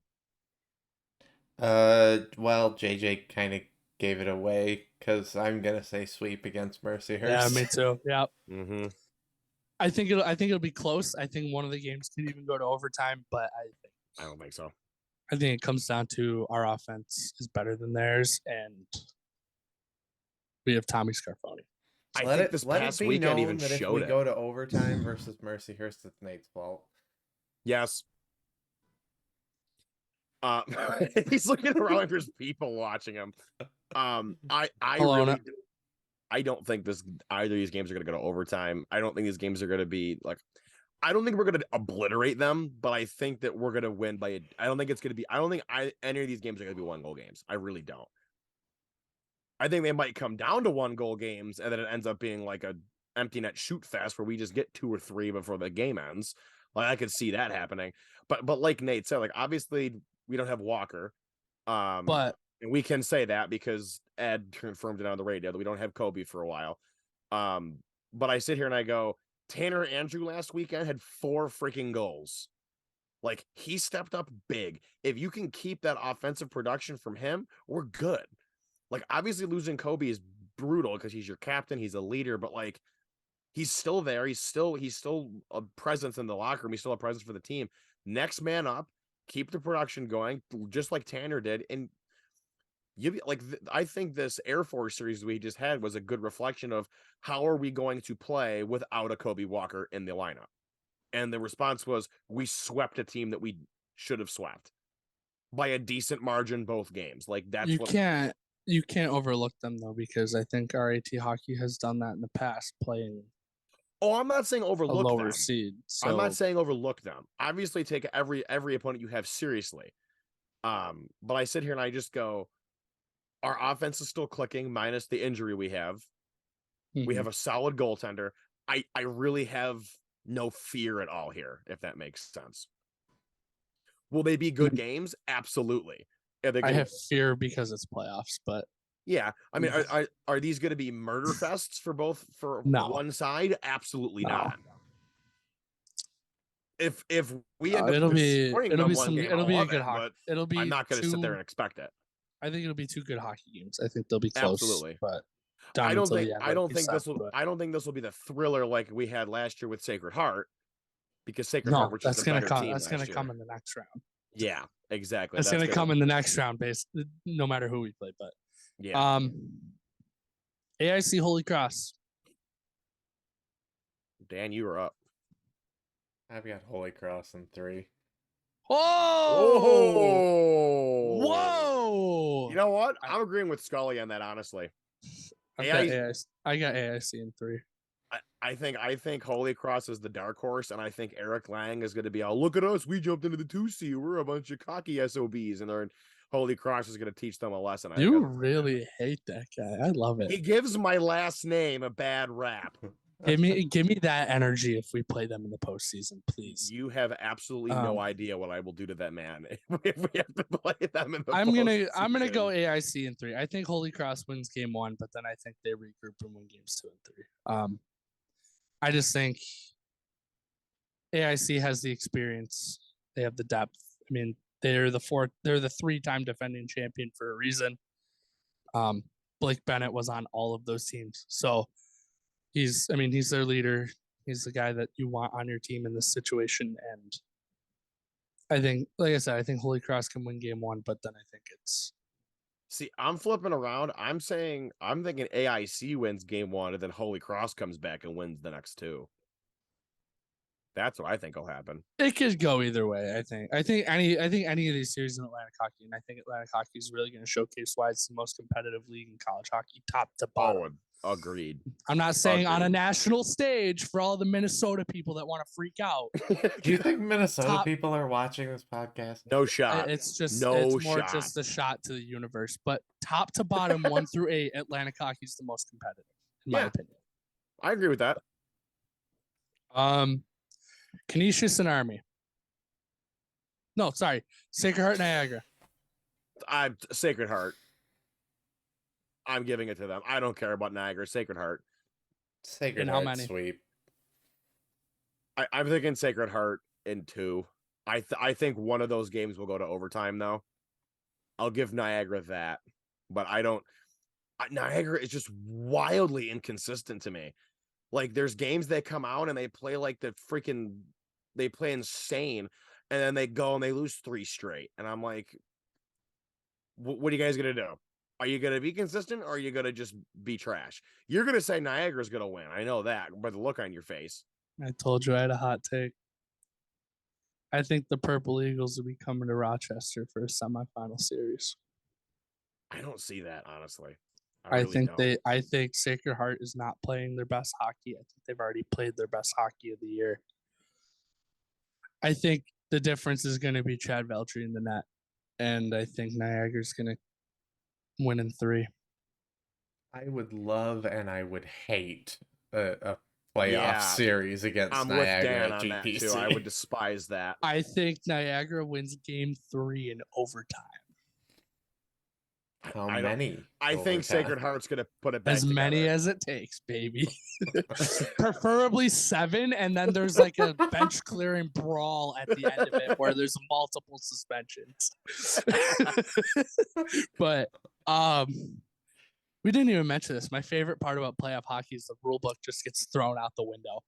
Well, JJ kind of gave it away because I'm gonna say sweep against Mercyhurst. Yeah, me too. Yeah. Mm-hmm. I think it'll be close. I think one of the games could even go to overtime, but I don't think so. I think it comes down to our offense is better than theirs, and we have Tommy Scarfoni. Let it be known that if we go to overtime versus Mercyhurst, it's Nate's fault. Yes. He's looking around like there's people watching him. I don't think either of these games are going to go to overtime. I don't think these games are going to be like. I don't think we're going to obliterate them, but I think that we're going to win by. I don't think it's going to be. I don't think any of these games are going to be 1-goal games. I really don't. I think they might come down to 1-goal games, and then it ends up being like a empty net shoot fest where we just get 2 or 3 before the game ends. Like I could see that happening, but like Nate said, like obviously we don't have Walker, but and we can say that because Ed confirmed it on the radio that we don't have Kobe for a while. But I sit here and I go, Tanner Andrew last weekend had 4 freaking goals. Like he stepped up big. If you can keep that offensive production from him, we're good. Like, obviously losing Kobe is brutal because he's your captain, he's a leader, but like he's still there. He's still a presence in the locker room. He's still a presence for the team. Next man up, keep the production going, just like Tanner did. And I think this Air Force series we just had was a good reflection of how are we going to play without a Kobe Walker in the lineup. And the response was we swept a team that we should have swept by a decent margin both games. Like that's you can't overlook them though, because I think RAT hockey has done that in the past, playing Oh, I'm not saying a overlook lower them. seed. So I'm not saying overlook them. Obviously, take every opponent you have seriously. But I sit here and I just go, our offense is still clicking, minus the injury we have. We Mhm. have a solid goaltender. I really have no fear at all here, if that makes sense. Will they be good games? Absolutely. I have fear because it's playoffs, but yeah. I mean, are these going to be murder fests for No. one side? Absolutely No. not. If we end up it'll be destroying them one some game, it'll I'll be a love good it, hockey. but It'll be I'm not going to sit there two. and expect it. I think it'll be two good hockey games. I think they'll be close. Absolutely. But down until the end, I don't think this will be the thriller like we had last year with Sacred Heart, because Sacred Heart was just that's a gonna better come. team That's last gonna year. come in the next round. Yeah, exactly. That's gonna come in the next round, based no matter who we play. But yeah, AIC Holy Cross. Dan, you were up. I've got Holy Cross in 3. Oh! Whoa! You know what? I'm agreeing with Scully on that, honestly. I got AIC in 3. I think Holy Cross is the dark horse, and I think Eric Lang is going to be all, look at us, we jumped into the 2C, we're a bunch of cocky SOBs, and Holy Cross is going to teach them a lesson. You really hate that guy. I love it. He gives my last name a bad rap. Give me that energy if we play them in the postseason, please. You have absolutely no idea what I will do to that man if we have to play them in the postseason. I'm gonna go AIC in 3. I think Holy Cross wins game 1, but then I think they regroup and win games 2 and 3. I just think AIC has the experience. They have the depth. I mean, they're the 3-time defending champion for a reason. Blake Bennett was on all of those teams, so he's their leader. He's the guy that you want on your team in this situation. And I think, like I said, I think Holy Cross can win game 1, but then I think it's. See, I'm flipping around. I'm thinking AIC wins game 1, and then Holy Cross comes back and wins the next 2. That's what I think will happen. It could go either way. I think any of these series in Atlantic hockey, and I think Atlantic hockey is really going to showcase why it's the most competitive league in college hockey, top to bottom. Oh, agreed. I'm not saying on a national stage for all the Minnesota people that want to freak out. Do you think Minnesota people are watching this podcast? No shot. It's more just a shot to the universe. But top to bottom, 1 through 8, Atlantic hockey is the most competitive, in my opinion. I agree with that. Canisius and Army. No, sorry. Sacred Heart, Niagara. I'm Sacred Heart. I'm giving it to them. I don't care about Niagara. Sacred Heart. Sacred Heart sweep. I'm thinking Sacred Heart in 2. I think one of those games will go to overtime, though. I'll give Niagara that. But Niagara is just wildly inconsistent to me. Like, there's games that come out and they play like they play insane, and then they go and they lose 3 straight. And I'm like, what are you guys going to do? Are you going to be consistent, or are you going to just be trash? You're going to say Niagara's going to win. I know that by the look on your face. I told you I had a hot take. I think the Purple Eagles will be coming to Rochester for a semifinal series. I don't see that, honestly. I think Sacred Heart is not playing their best hockey. I think they've already played their best hockey of the year. I think the difference is going to be Chad Veltri in the net, and I think Niagara's going to win in 3. I would love and I would hate a playoff series against Niagara with Dan on GPC. That too. I would despise that. I think Niagara wins game 3 in overtime. How many? I think Sacred Heart's going to put it back as together. Many as it takes, baby. Preferably 7, and then there's like a bench clearing brawl at the end of it where there's multiple suspensions. But We didn't even mention this. My favorite part about playoff hockey is the rule book just gets thrown out the window.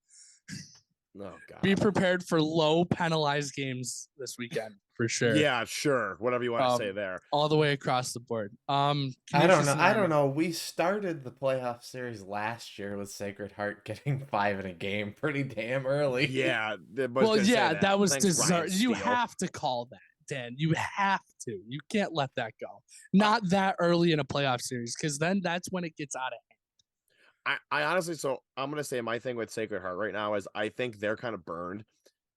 Oh God. Be prepared for low penalized games this weekend for sure. Yeah, sure. Whatever you want to say there. All the way across the board. I don't know. We started the playoff series last year with Sacred Heart getting 5 in a game pretty damn early. Yeah. Well, yeah, that was Thanks, Ryan deserved. You Steele. have to call that, Dan. You have to. You can't let that go. Not that early in a playoff series, because then that's when it gets out of hand. I honestly, so I'm gonna say my thing with Sacred Heart right now is I think they're kind of burned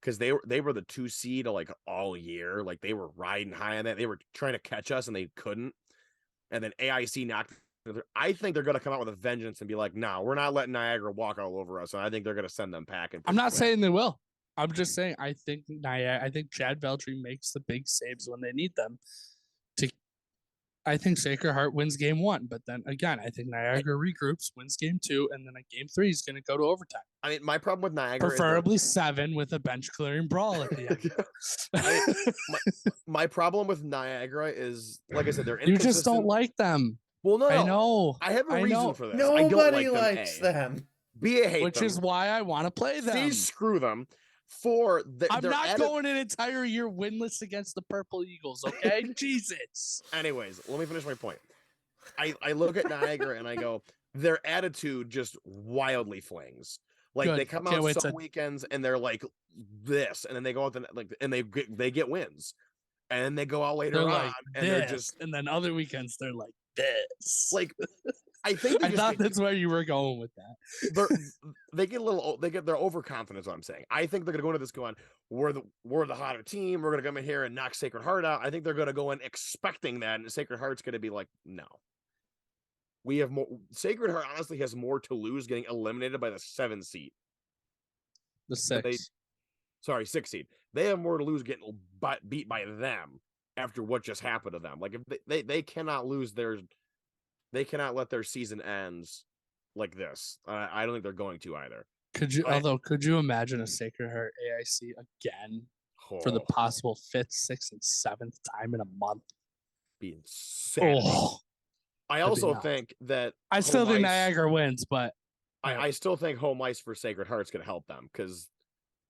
because they were the 2 seed like all year, like they were riding high on that. They were trying to catch us and they couldn't, and then AIC knocked. I think they're gonna come out with a vengeance and be like, "No, we're not letting Niagara walk all over us." And I think they're gonna send them packing. I'm not saying they will. I'm just saying I think Chad Veltri makes the big saves when they need them. I think Sacred Heart wins game 1, but then again, I think Niagara regroups, wins game 2, and then game 3 is going to go to overtime. I mean, my problem with Niagara preferably 7 with a bench clearing brawl at the end. my problem with Niagara is, like I said, they're you just don't like them. Well, no, I know. I have a reason for this. Nobody I don't like likes them. B, I hate which them. is why I want to play them. C, screw them. 4, I'm not going an entire year winless against the Purple Eagles, okay? Jesus. Anyways, let me finish my point. I look at Niagara and I go, their attitude just wildly flings. Like Good. they come out some weekends and they're like this, and then they go out and they get wins, and then they go out later on and they're just, and then other weekends they're like this. Like I think I thought that's where you were going with that. They're overconfident is what I'm saying. I think they're gonna go into this going, we're the hotter team, we're gonna come in here and knock Sacred Heart out. I think they're gonna go in expecting that, and Sacred Heart's gonna be like, no. We have more. Sacred Heart honestly has more to lose getting eliminated by the 7 seed. The 6. 6 seed. They have more to lose getting beat by them after what just happened to them. Like if they cannot lose they cannot let their season ends like this. I don't think they're going to either. Could you imagine a Sacred Heart AIC again for the possible 5th, 6th, and 7th time in a month? Be insane. I also think that I still think Niagara wins, but I still think home ice for Sacred Heart's going to help them because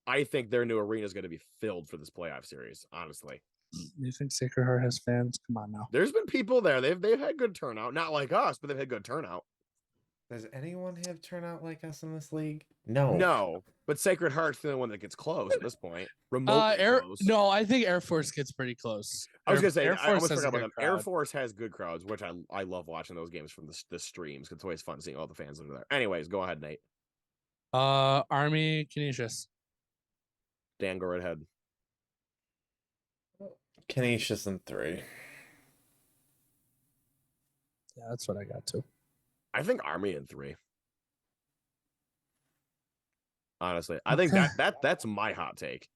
I think their new arena is going to be filled for this playoff series. Honestly. You think Sacred Heart has fans? Come on now. There's been people there. They've had good turnout. Not like us, but they've had good turnout. Does anyone have turnout like us in this league? No. No. But Sacred Heart's the only one that gets close at this point. Close. No, I think Air Force gets pretty close. I was gonna say Air I almost Force forgot about them. Air Force has good crowds, which I love watching those games from the streams. It's always fun seeing all the fans that are there. Anyways, go ahead, Nate. Army Canisius. Dan, go right ahead. Canisius in 3. Yeah, that's what I got too. I think Army in 3. Honestly, I think that's my hot take.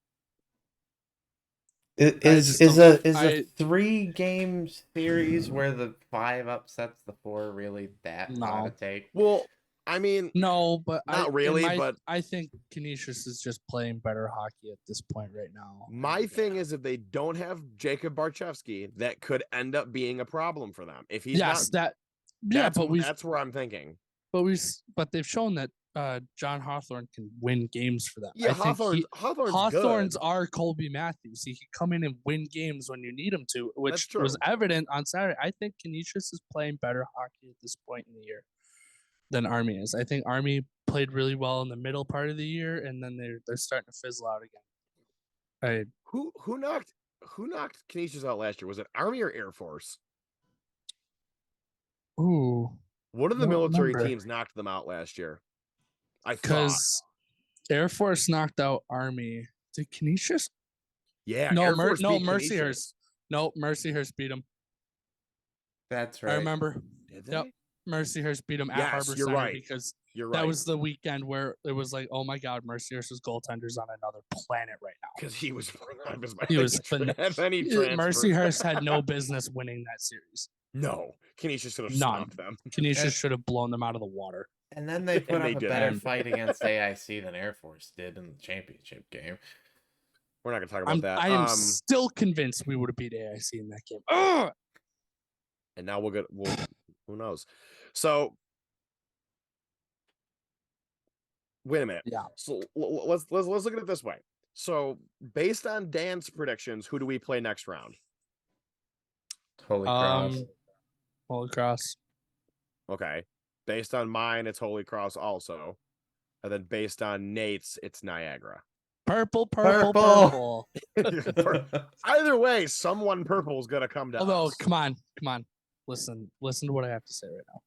Is a 3-game series where the 5 upsets the 4 really that hot a take? Well, I mean, no, but not really. But I think Canisius is just playing better hockey at this point right now. My thing is, if they don't have Jacob Barchevsky, that could end up being a problem for them. If he's that's where I'm thinking. But they've shown that John Hawthorne can win games for them. Yeah, Hawthorne's are Colby Matthews. He can come in and win games when you need him to, which was evident on Saturday. I think Canisius is playing better hockey at this point in the year than Army is. I think Army played really well in the middle part of the year, and then they're starting to fizzle out again. Who knocked Canisius out last year? Was it Army or Air Force? Ooh, one of the military teams knocked them out last year. Because Air Force knocked out Army. Did Canisius? Yeah, Mercyhurst. No, Mercyhurst beat them. That's right. I remember. Did they? Yep. Mercyhurst beat them at Harbor Center right. because you're right. That was the weekend where it was like, oh my God, Mercyhurst's goaltender's on another planet right now. Because he was Mercyhurst had no business winning that series. No, Canisius should have stopped them. Canisius should have blown them out of the water. And then they put up a better fight against AIC than Air Force did in the championship game. We're not going to talk about that. I am still convinced we would have beat AIC in that game. Ugh! And now we'll Who knows? So wait a minute. Yeah. So let's look at it this way. So based on Dan's predictions, who do we play next round? Holy Cross. Holy Cross. Okay. Based on mine, it's Holy Cross also. And then based on Nate's, it's Niagara. Purple. Either way, someone purple is gonna come to Although, us. come on. Listen to what I have to say right now.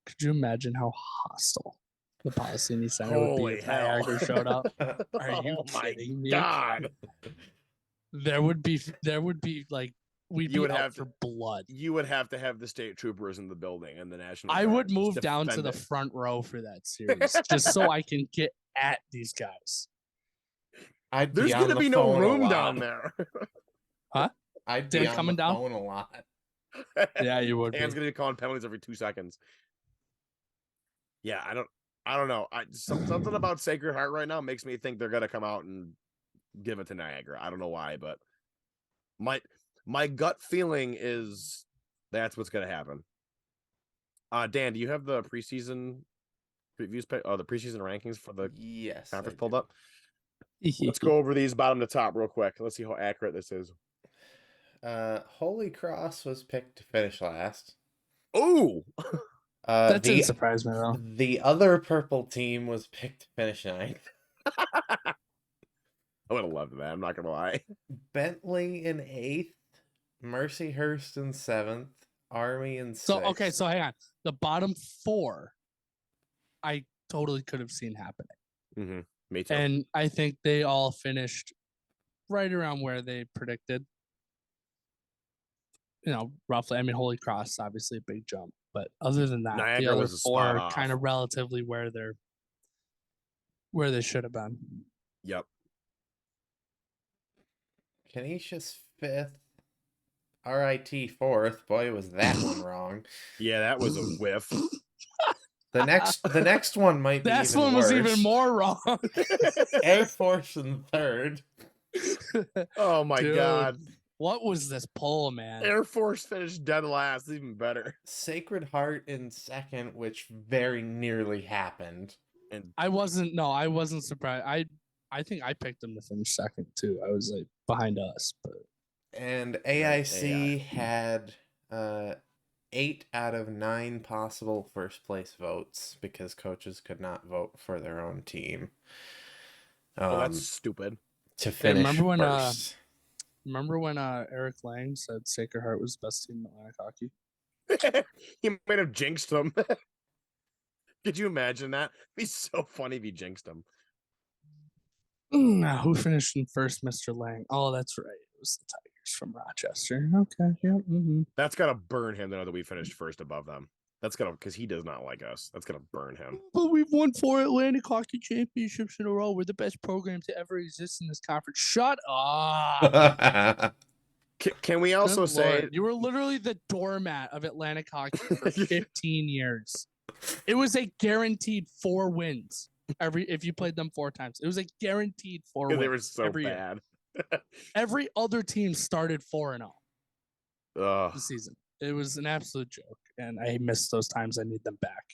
Could you imagine how hostile the Policini Center would be Holy if hell. Niagara showed up? Are you Oh my kidding me? God. There would be like we'd You be would out have for blood. You would have to have the state troopers in the building and the National I Guard would just move down to defend the it. front row for that series just so I can get at these guys. There's going gonna to be no room down there. Huh? I'd Dan be on coming the down? phone a lot. Yeah, you would Dan's be. gonna be calling penalties every 2 seconds. Yeah, I don't know. Something about Sacred Heart right now makes me think they're gonna come out and give it to Niagara. I don't know why, but my gut feeling is that's what's gonna happen. Dan, do you have the preseason previews? The preseason rankings for the Yes. conference I pulled do. up? Let's go over these bottom to top real quick. Let's see how accurate this is. Holy Cross was picked to finish last. Oh, That didn't surprise me though. The other purple team was picked to finish ninth. I would have loved that. I'm not gonna lie. Bentley in 8th, Mercyhurst in 7th, Army in 6th. So okay, so hang on. The bottom 4, I totally could have seen happening. Mm-hmm. Me too. And I think they all finished right around where they predicted. You know, roughly. I mean, Holy Cross, obviously a big jump. But other than that, Niagara the other was a 4 spot are off. kind of relatively where they should have been. Yep. Canisius 5th, RIT 4th. Boy, was that one wrong. Yeah, that was a whiff. The next one might be That even one worse. was even more wrong. Air Force in 3rd. Oh my Dude, God. what was this poll, man? Air Force finished dead last. Even better. Sacred Heart in 2nd, which very nearly happened. And I wasn't surprised. I think I picked them to finish 2nd too. I was like behind us, but And AIC had 8 out of 9 possible first place votes because coaches could not vote for their own team. that's stupid. To finish first. Remember when Eric Lang said Sacred Heart was the best team in Atlantic Hockey? He might have jinxed them. Could you imagine that? It'd be so funny if he jinxed them. Now, who finished in first, Mr. Lang? Oh, that's right. It was the Tigers from Rochester. Okay, yeah. Mm-hmm. That's gotta burn him to know that we finished first above them. That's gonna, because he does not like us. That's gonna burn him. But we've won 4 Atlantic Hockey Championships in a row. We're the best program to ever exist in this conference. Shut up. Can we also Good say Lord. You were literally the doormat of Atlantic Hockey for 15 years. It was a guaranteed 4 wins if you played them 4 times. It was a guaranteed 4 wins. they were so every bad? Every other team started 4-0 Ugh. this season. It was an absolute joke, and I miss those times. I need them back.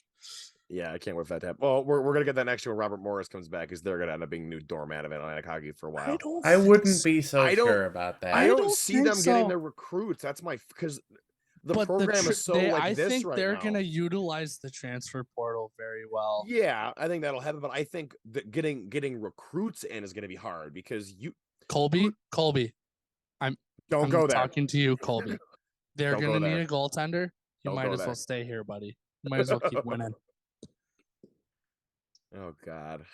Yeah, I can't wait for that to happen. Well, we're gonna get that next year when Robert Morris comes back, because they're gonna end up being new doormat of Atlantic Hockey for a while. I wouldn't be so sure about that. I I don't don't see think them getting so. their recruits. That's because the But program is so like I this think right they're now. gonna utilize the transfer portal very well. Yeah, I think that'll happen. But I think that getting recruits in is gonna be hard, because Colby, I'm go there. talking to you, Colby. They're Don't go gonna need there. a goaltender. You Don't might go as there. well stay here, buddy. You might as well keep winning. Oh God.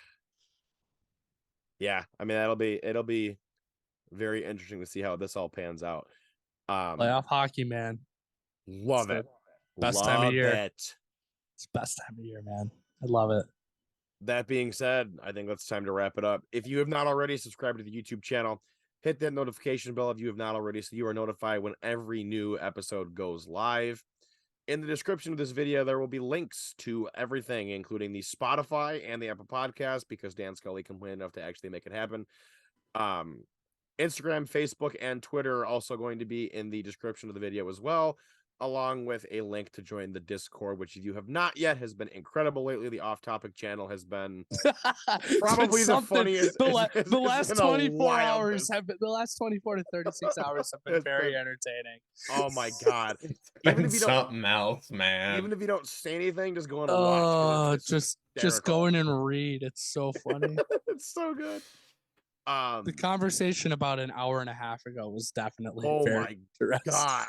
Yeah, I mean it'll be very interesting to see how this all pans out. Playoff hockey, man. Love It's it. the best time of Love year. it. It's the best time of year, man. I love it. That being said, I think it's time to wrap it up. If you have not already, subscribed to the YouTube channel, hit that notification bell if you have not already, so you are notified when every new episode goes live. In the description of this video, there will be links to everything, including the Spotify and the Apple Podcast, because Dan Scully complained enough to actually make it happen. Instagram, Facebook, and Twitter are also going to be in the description of the video as well. along with a link to join the Discord, which if you have not yet has been incredible lately. The Off Topic channel has been It's been probably the something. funniest. The last been a 24 wild hours have been the last 24 to 36 hours have been It's very been- entertaining. Oh my god! It's Even been if you don't- something else, man. Even if you don't say anything, just go on and watch. 'Cause it's Just hysterical. go in and read. It's so funny. It's so good. The conversation about an hour and a half ago was definitely Oh very my interesting. god!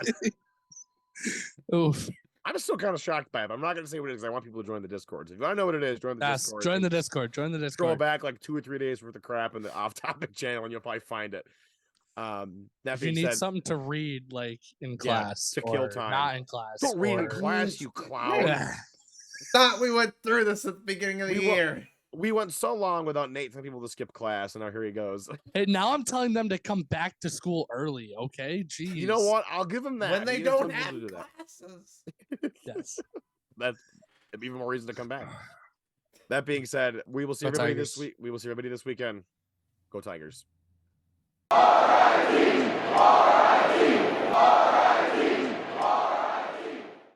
Oof. I'm still kind of shocked by it. But I'm not going to say what it is. I want people to join the Discord. So if I know what it is, join the Yes, Discord. join and the Discord. Join the Scroll Discord. back like 2 or 3 days worth of crap in the Off Topic channel, and you'll probably find it. That If you being need said, something to read, like in class, to kill or time. not in class. don't read in or- class, you clown. Yeah. Thought we went through this at the beginning of the We will- year. We went so long without Nate telling people to skip class, and now here he goes. Hey, now I'm telling them to come back to school early. Okay, jeez. You know what? I'll give him that. When they He is don't telling people to have do that. classes. Yes. That's even more reason to come back. That being said, we will see Go everybody this Tigers. week. We will see everybody this weekend. Go Tigers. R.I.P.